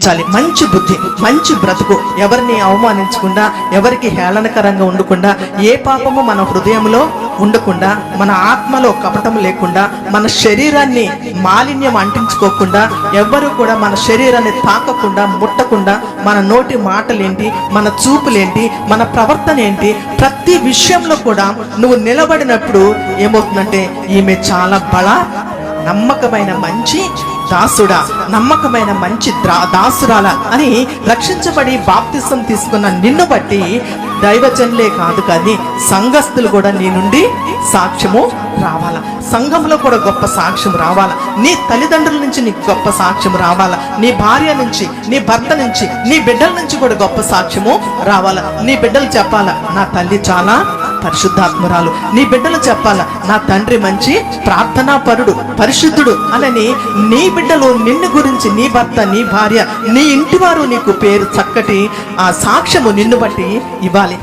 మంచి బుద్ధి, మంచి బ్రతుకు, ఎవరిని అవమానించకుండా, ఎవరికి హేళనకరంగా ఉండకుండా, ఏ పాపము మన హృదయంలో ఉండకుండా, మన ఆత్మలో కపటం లేకుండా, మన శరీరాన్ని మాలిన్యం అంటించుకోకుండా, ఎవ్వరూ కూడా మన శరీరాన్ని తాకకుండా, ముట్టకుండా, మన నోటి మాటలేంటి, మన చూపులేంటి, మన ప్రవర్తన ఏంటి, ప్రతి విషయంలో కూడా నువ్వు నిలబడినప్పుడు ఏమవుతుందంటే ఈమె చాలా నమ్మకమైన మంచి దాసుడా, నమ్మకమైన మంచి దాసురాల అని రక్షించబడి బాప్తిసం తీసుకున్న నిన్ను బట్టి దైవజనులే కాదు కానీ సంఘస్థులు కూడా నీ నుండి సాక్ష్యము రావాలా, సంఘంలో కూడా గొప్ప సాక్ష్యం రావాలా, నీ తల్లిదండ్రుల నుంచి నీకు గొప్ప సాక్ష్యం రావాలా, నీ భార్య నుంచి, నీ భర్త నుంచి, నీ బిడ్డల నుంచి కూడా గొప్ప సాక్ష్యము రావాలా. నీ బిడ్డలు చెప్పాలా, నా తల్లి చాలా పరిశుద్ధాత్మరాలు. నీ బిడ్డలు చెప్పాలా, నా తండ్రి మంచి ప్రార్థనాపరుడు, పరిశుద్ధుడు అనని నీ బిడ్డలు నిన్ను గురించి, నీ భర్త, నీ భార్య, నీ ఇంటి వారు నీకు పేరు చక్కటి ఆ సాక్ష్యము నిన్ను బట్టి ఇవ్వాలి.